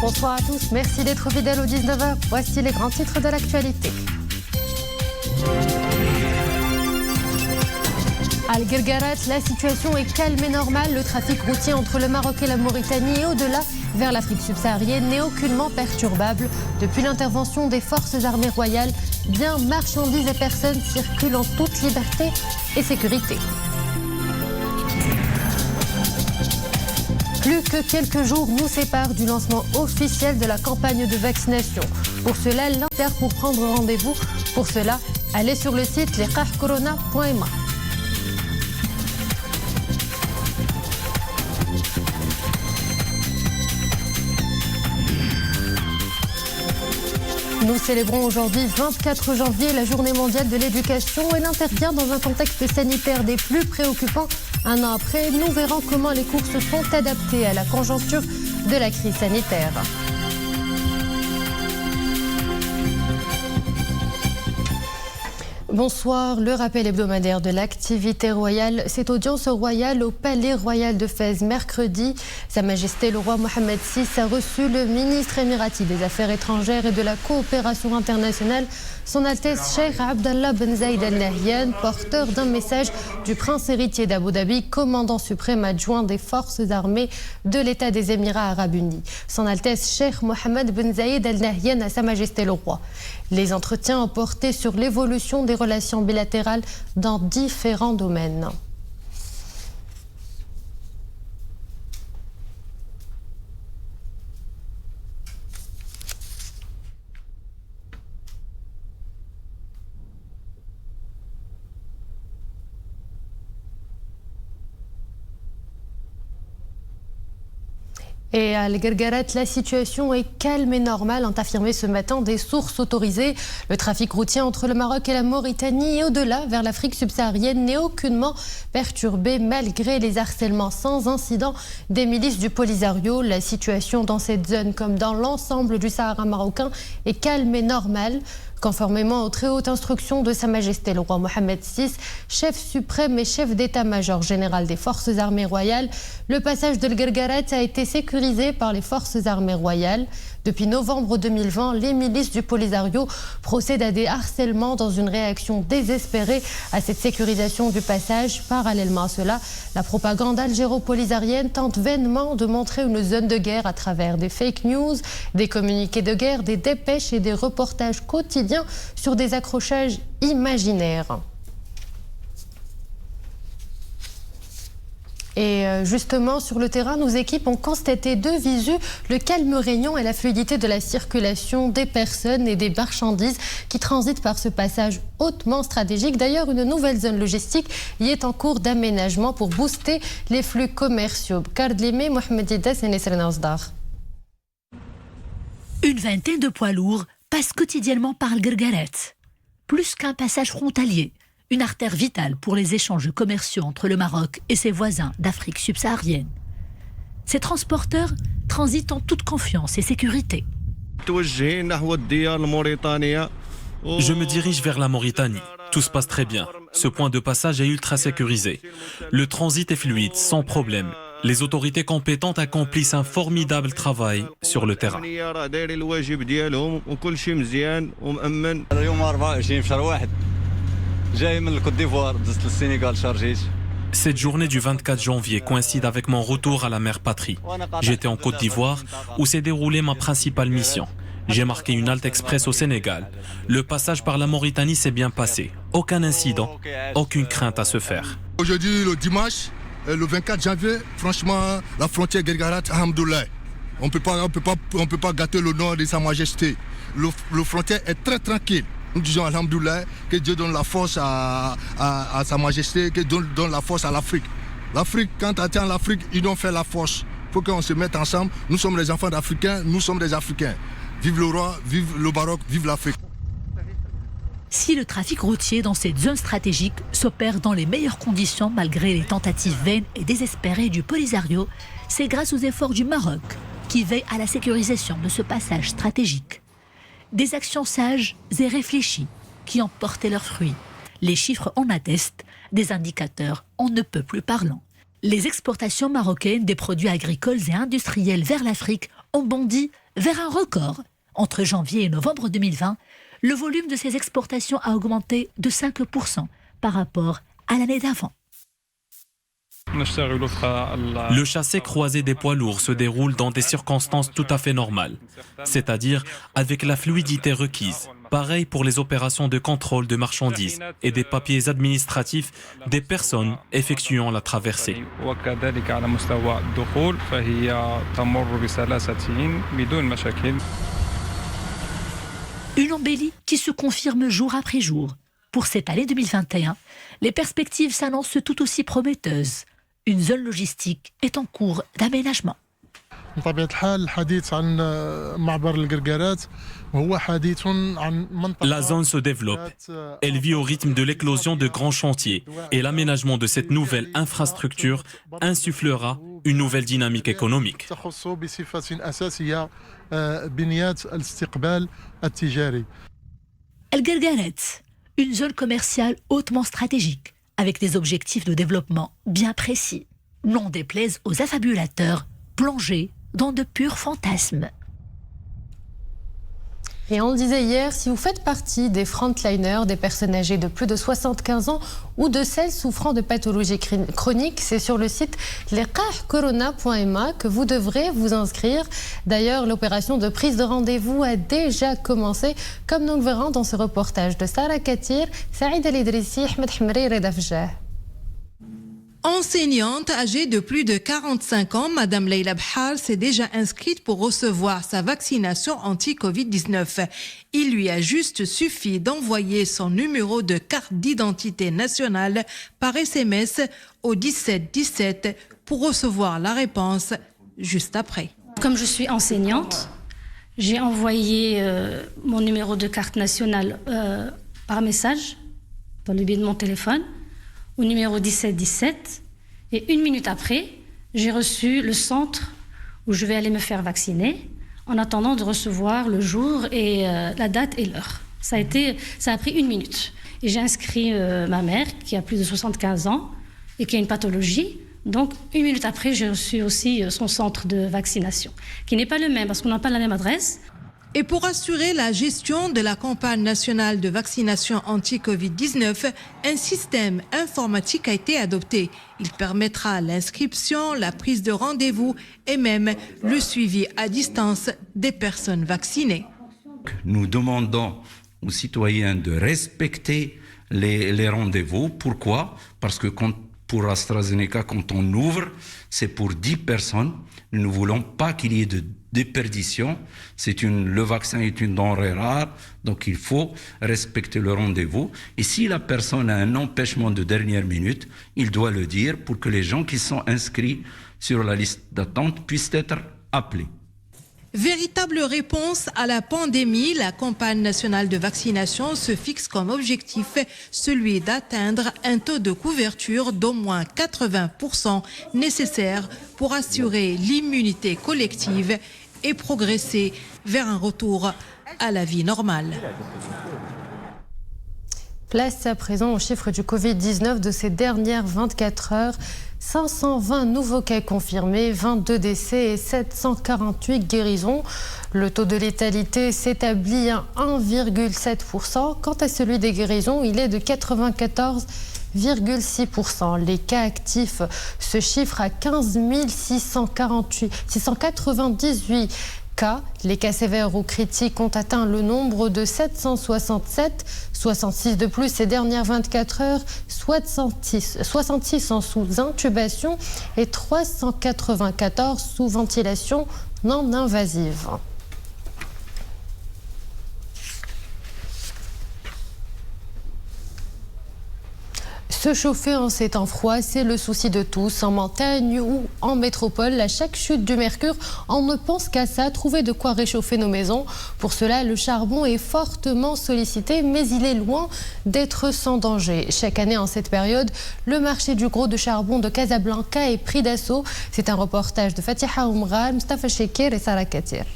Bonsoir à tous, merci d'être fidèles au 19h. Voici les grands titres de l'actualité. À Guerguerat, la situation est calme et normale. Le trafic routier entre le Maroc et la Mauritanie et au-delà vers l'Afrique subsaharienne n'est aucunement perturbable. Depuis l'intervention des forces armées royales, biens, marchandises et personnes circulent en toute liberté et sécurité. Plus que quelques jours nous séparent du lancement officiel de la campagne de vaccination. Pour cela, l'Inter pour prendre rendez-vous. Pour cela, allez sur le site liqahcorona.ma. Nous célébrons aujourd'hui, 24 janvier, la journée mondiale de l'éducation. Elle intervient dans un contexte sanitaire des plus préoccupants. Un an après, nous verrons comment les cours se sont adaptés à la conjoncture de la crise sanitaire. Bonsoir, le rappel hebdomadaire de l'activité royale. Cette audience royale au Palais Royal de Fès mercredi. Sa Majesté le roi Mohammed VI a reçu le ministre émirati des Affaires étrangères et de la coopération internationale, Son Altesse Cheikh Abdallah Ben Zayed Al Nahyan, porteur d'un message du prince héritier d'Abu Dhabi, commandant suprême adjoint des forces armées de l'État des Émirats arabes unis. Son Altesse Cheikh Mohammed Ben Zayed Al Nahyan à Sa Majesté le roi. Les entretiens ont porté sur l'évolution des relations bilatérales dans différents domaines. Et à Guerguerat, la situation est calme et normale, ont affirmé ce matin des sources autorisées. Le trafic routier entre le Maroc et la Mauritanie et au-delà vers l'Afrique subsaharienne n'est aucunement perturbé malgré les harcèlements sans incident des milices du Polisario. La situation dans cette zone comme dans l'ensemble du Sahara marocain est calme et normale. Conformément aux très hautes instructions de Sa Majesté le roi Mohammed VI, chef suprême et chef d'état-major général des forces armées royales, le passage de Guerguerat a été sécurisé par les forces armées royales. Depuis novembre 2020, les milices du Polisario procèdent à des harcèlements dans une réaction désespérée à cette sécurisation du passage. Parallèlement à cela, la propagande algéro-polisarienne tente vainement de montrer une zone de guerre à travers des fake news, des communiqués de guerre, des dépêches et des reportages quotidiens sur des accrochages imaginaires. Et justement, sur le terrain, nos équipes ont constaté de visu le calme régnant et la fluidité de la circulation des personnes et des marchandises qui transitent par ce passage hautement stratégique. D'ailleurs, une nouvelle zone logistique y est en cours d'aménagement pour booster les flux commerciaux. Une vingtaine de poids lourds passent quotidiennement par le Guerguerat. Plus qu'un passage frontalier, une artère vitale pour les échanges commerciaux entre le Maroc et ses voisins d'Afrique subsaharienne. Ces transporteurs transitent en toute confiance et sécurité. Je me dirige vers la Mauritanie. Tout se passe très bien. Ce point de passage est ultra sécurisé. Le transit est fluide, sans problème. Les autorités compétentes accomplissent un formidable travail sur le terrain. Cette journée du 24 janvier coïncide avec mon retour à la mère patrie. J'étais en Côte d'Ivoire où s'est déroulée ma principale mission. J'ai marqué une halte express au Sénégal. Le passage par la Mauritanie s'est bien passé. Aucun incident, aucune crainte à se faire. Aujourd'hui, le dimanche, le 24 janvier, franchement, la frontière Guerguerat, alhamdoulilah. On peut pas gâter le nom de Sa Majesté. Le frontière est très tranquille. Nous disons alhamdoulilah, que Dieu donne la force à Sa Majesté, que Dieu donne la force à l'Afrique. L'Afrique, quand on tient l'Afrique, ils doivent faire la force. Il faut qu'on se mette ensemble. Nous sommes les enfants d'Africains, nous sommes des Africains. Vive le roi, vive le Maroc, vive l'Afrique. Si le trafic routier dans cette zone stratégique s'opère dans les meilleures conditions malgré les tentatives vaines et désespérées du Polisario, c'est grâce aux efforts du Maroc qui veille à la sécurisation de ce passage stratégique. Des actions sages et réfléchies qui ont porté leurs fruits. Les chiffres en attestent, des indicateurs on ne peut plus parlants. Les exportations marocaines des produits agricoles et industriels vers l'Afrique ont bondi vers un record. Entre janvier et novembre 2020, le volume de ces exportations a augmenté de 5% par rapport à l'année d'avant. Le chassé-croisé des poids lourds se déroule dans des circonstances tout à fait normales, c'est-à-dire avec la fluidité requise. Pareil pour les opérations de contrôle de marchandises et des papiers administratifs des personnes effectuant la traversée. Une embellie qui se confirme jour après jour. Pour cette année 2021, les perspectives s'annoncent tout aussi prometteuses. Une zone logistique est en cours d'aménagement. La zone se développe. Elle vit au rythme de l'éclosion de grands chantiers et l'aménagement de cette nouvelle infrastructure insufflera une nouvelle dynamique économique. El Guerguerat, une zone commerciale hautement stratégique, avec des objectifs de développement bien précis. N'en déplaise aux affabulateurs plongés dans de purs fantasmes. Et on le disait hier, si vous faites partie des frontliners, des personnes âgées de plus de 75 ans ou de celles souffrant de pathologies chroniques, c'est sur le site liqahcorona.ma que vous devrez vous inscrire. D'ailleurs, l'opération de prise de rendez-vous a déjà commencé, comme nous le verrons dans ce reportage de Sarah Katir, Saïd El-Idrissi, Ahmed Hmri et Reda Fjah. Enseignante âgée de plus de 45 ans, Madame Leila Bhar s'est déjà inscrite pour recevoir sa vaccination anti-Covid-19. Il lui a juste suffi d'envoyer son numéro de carte d'identité nationale par SMS au 1717 pour recevoir la réponse juste après. Comme je suis enseignante, j'ai envoyé mon numéro de carte nationale par message, par le biais de mon téléphone, au numéro 1717, et 1 minute après, j'ai reçu le centre où je vais aller me faire vacciner, en attendant de recevoir le jour et la date et l'heure. Ça a pris 1 minute. Et j'ai inscrit ma mère, qui a plus de 75 ans, et qui a une pathologie. Donc, 1 minute après, j'ai reçu aussi son centre de vaccination, qui n'est pas le même, parce qu'on n'a pas la même adresse. Et pour assurer la gestion de la campagne nationale de vaccination anti-Covid-19, un système informatique a été adopté. Il permettra l'inscription, la prise de rendez-vous et même le suivi à distance des personnes vaccinées. Nous demandons aux citoyens de respecter les rendez-vous. Pourquoi? Parce que pour AstraZeneca, quand on ouvre, c'est pour 10 personnes. Nous ne voulons pas qu'il y ait de déperdition. Le vaccin est une denrée rare, donc il faut respecter le rendez-vous. Et si la personne a un empêchement de dernière minute, il doit le dire pour que les gens qui sont inscrits sur la liste d'attente puissent être appelés. Véritable réponse à la pandémie, la campagne nationale de vaccination se fixe comme objectif celui d'atteindre un taux de couverture d'au moins 80% nécessaire pour assurer l'immunité collective et progresser vers un retour à la vie normale. Place à présent aux chiffres du Covid-19 de ces dernières 24 heures. 520 nouveaux cas confirmés, 22 décès et 748 guérisons. Le taux de létalité s'établit à 1,7%. Quant à celui des guérisons, il est de 94,6%. Les cas actifs se chiffrent à 15 698 cas. Les cas sévères ou critiques ont atteint le nombre de 767, 66 de plus ces dernières 24 heures, 66 en sous-intubation et 394 sous ventilation non invasive. Se chauffer en ces temps froids, c'est le souci de tous. En montagne ou en métropole, à chaque chute du mercure, on ne pense qu'à ça, trouver de quoi réchauffer nos maisons. Pour cela, le charbon est fortement sollicité, mais il est loin d'être sans danger. Chaque année, en cette période, le marché du gros de charbon de Casablanca est pris d'assaut. C'est un reportage de Fatiha Oumral, Mustafa Chekir et Sarah Katir.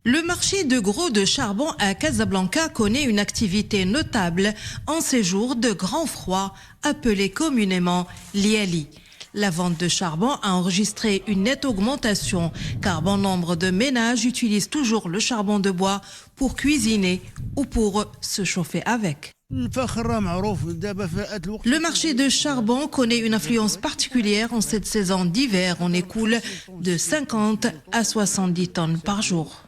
Le marché de gros de charbon à Casablanca connaît une activité notable en ces jours de grand froid, appelé communément l'Iali. La vente de charbon a enregistré une nette augmentation car bon nombre de ménages utilisent toujours le charbon de bois pour cuisiner ou pour se chauffer avec. Le marché de charbon connaît une influence particulière en cette saison d'hiver. On écoule de 50 à 70 tonnes par jour.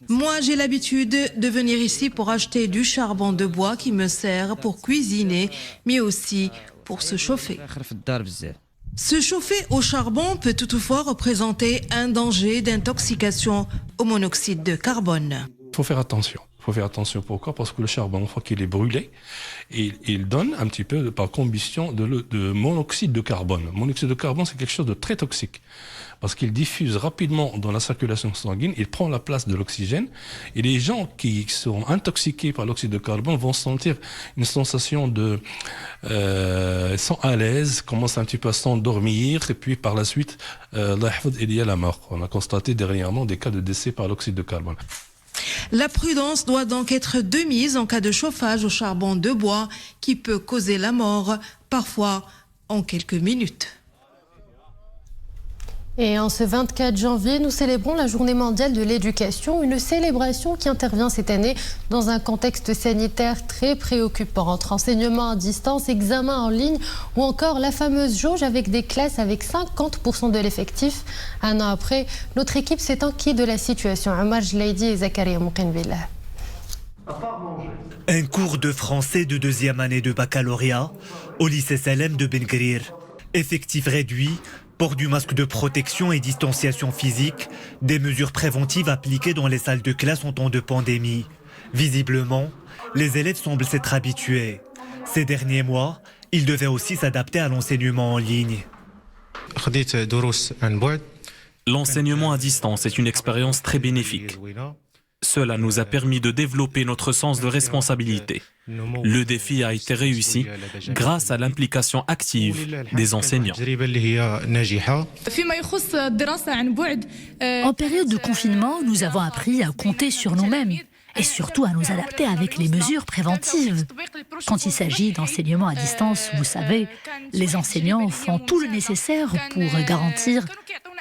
Moi, j'ai l'habitude de venir ici pour acheter du charbon de bois qui me sert pour cuisiner, mais aussi pour se chauffer. Se chauffer au charbon peut toutefois représenter un danger d'intoxication au monoxyde de carbone. Il faut faire attention. Pourquoi? Parce que le charbon, une fois qu'il est brûlé, il donne un petit peu par combustion de monoxyde de carbone. Le monoxyde de carbone, c'est quelque chose de très toxique. Parce qu'il diffuse rapidement dans la circulation sanguine, il prend la place de l'oxygène. Et les gens qui sont intoxiqués par l'oxyde de carbone vont sentir une sensation de... ils sont à l'aise, commencent un petit peu à s'endormir, et puis par la suite, il y a la mort. On a constaté dernièrement des cas de décès par l'oxyde de carbone. La prudence doit donc être de mise en cas de chauffage au charbon de bois qui peut causer la mort, parfois en quelques minutes. Et en ce 24 janvier, nous célébrons la Journée mondiale de l'éducation, une célébration qui intervient cette année dans un contexte sanitaire très préoccupant, entre enseignement à distance, examens en ligne ou encore la fameuse jauge avec des classes avec 50% de l'effectif. Un an après, notre équipe s'est inquiète de la situation. Omar Jlaidi et Zakaria Moukenbillah. Un cours de français de deuxième année de baccalauréat au lycée Salem de Ben Gurir. Effectif réduit, port du masque de protection et distanciation physique, des mesures préventives appliquées dans les salles de classe en temps de pandémie. Visiblement, les élèves semblent s'être habitués. Ces derniers mois, ils devaient aussi s'adapter à l'enseignement en ligne. L'enseignement à distance est une expérience très bénéfique. Cela nous a permis de développer notre sens de responsabilité. Le défi a été réussi grâce à l'implication active des enseignants. En période de confinement, nous avons appris à compter sur nous-mêmes et surtout à nous adapter avec les mesures préventives. Quand il s'agit d'enseignement à distance, vous savez, les enseignants font tout le nécessaire pour garantir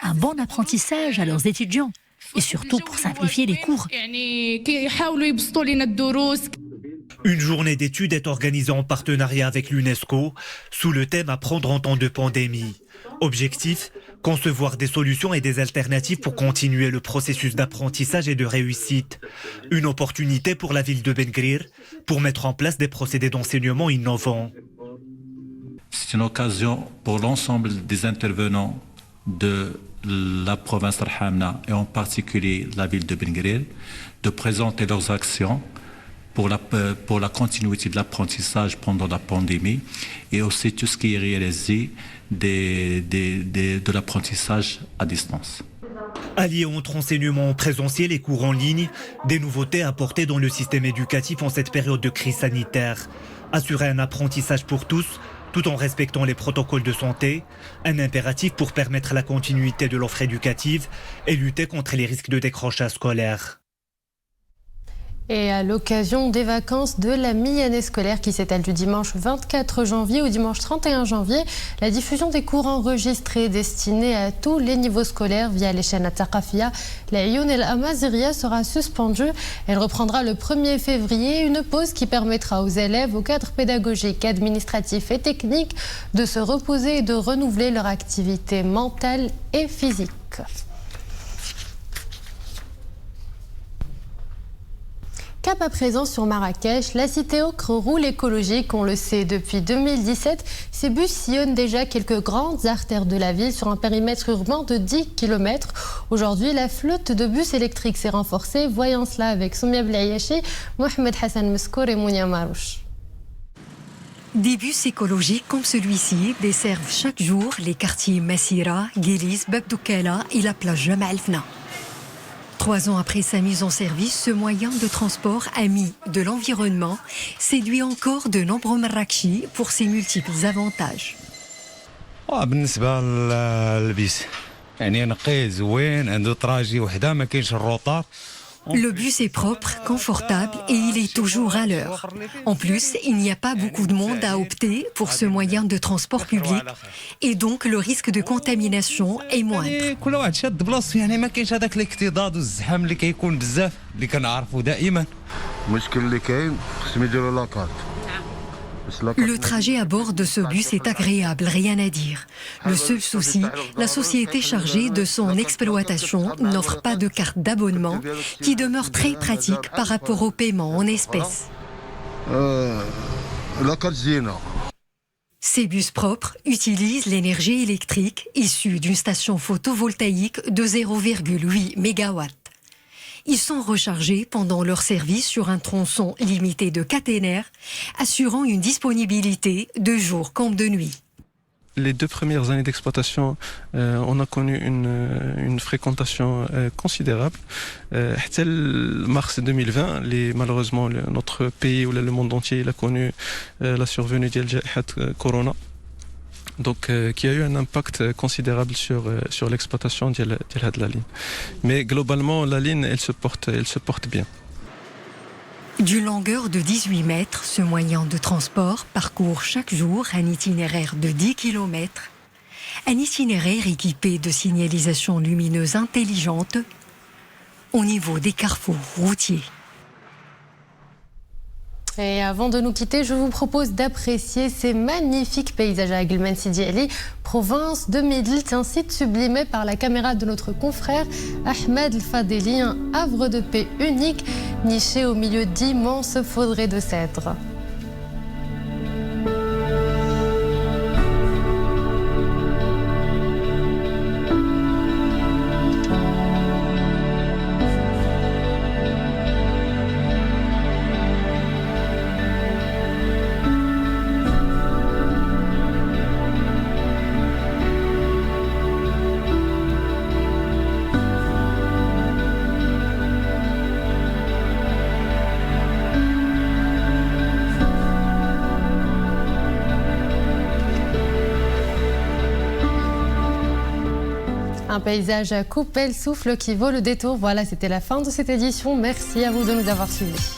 un bon apprentissage à leurs étudiants et surtout pour simplifier les cours. Une journée d'études est organisée en partenariat avec l'UNESCO sous le thème « Apprendre en temps de pandémie ». Objectif, concevoir des solutions et des alternatives pour continuer le processus d'apprentissage et de réussite. Une opportunité pour la ville de Ben Gurir pour mettre en place des procédés d'enseignement innovants. C'est une occasion pour l'ensemble des intervenants de la province d'Al-Hamna et en particulier la ville de Ben Gurir de présenter leurs actions pour la continuité de l'apprentissage pendant la pandémie et aussi tout ce qui est réalisé de l'apprentissage à distance. Alliés entre enseignement présentiel et cours en ligne, des nouveautés apportées dans le système éducatif en cette période de crise sanitaire. Assurer un apprentissage pour tous, tout en respectant les protocoles de santé, un impératif pour permettre la continuité de l'offre éducative et lutter contre les risques de décrochage scolaire. Et à l'occasion des vacances de la mi-année scolaire qui s'étale du dimanche 24 janvier au dimanche 31 janvier, la diffusion des cours enregistrés destinés à tous les niveaux scolaires via les chaînes Taqafia, la Youn El Amaziria sera suspendue. Elle reprendra le 1er février, une pause qui permettra aux élèves, aux cadres pédagogiques, administratifs et techniques de se reposer et de renouveler leur activité mentale et physique. Cap à présent sur Marrakech, la cité ocre roule écologique, on le sait depuis 2017. Ces bus sillonnent déjà quelques grandes artères de la ville sur un périmètre urbain de 10 km. Aujourd'hui, la flotte de bus électriques s'est renforcée. Voyons cela avec Soumia Blayachi, Mohamed Hassan Meskour et Mounia Marouche. Des bus écologiques comme celui-ci desservent chaque jour les quartiers Massira, Guélis, Babdoukala et la plage Jamal Fna. 3 ans après sa mise en service, ce moyen de transport ami de l'environnement séduit encore de nombreux Marrakechis pour ses multiples avantages. بالنسبة للبيس يعني نقي زوين عنده طراجي وحده ما كاينش الروطار Le bus est propre, confortable et il est toujours à l'heure. En plus, il n'y a pas beaucoup de monde à opter pour ce moyen de transport public et donc le risque de contamination est moindre. Le trajet à bord de ce bus est agréable, rien à dire. Le seul souci, la société chargée de son exploitation n'offre pas de carte d'abonnement qui demeure très pratique par rapport au paiement en espèces. Ces bus propres utilisent l'énergie électrique issue d'une station photovoltaïque de 0,8 MW. Ils sont rechargés pendant leur service sur un tronçon limité de caténaires, assurant une disponibilité de jour comme de nuit. Les 2 premières années d'exploitation, on a connu une fréquentation considérable. Dès mars 2020, malheureusement, notre pays ou le monde entier il a connu la survenue de Corona. Donc, qui a eu un impact considérable sur l'exploitation de la ligne. Mais globalement, la ligne, elle se porte bien. D'une longueur de 18 mètres, ce moyen de transport parcourt chaque jour un itinéraire de 10 km. Un itinéraire équipé de signalisation lumineuse intelligente au niveau des carrefours routiers. Et avant de nous quitter, je vous propose d'apprécier ces magnifiques paysages à Aguilman Sidi Ali, province de Médlit, un site sublimé par la caméra de notre confrère Ahmed El Fadeli, un havre de paix unique, niché au milieu d'immenses forêts de cèdres. Un paysage à couper le souffle qui vaut le détour. Voilà, c'était la fin de cette édition. Merci à vous de nous avoir suivis.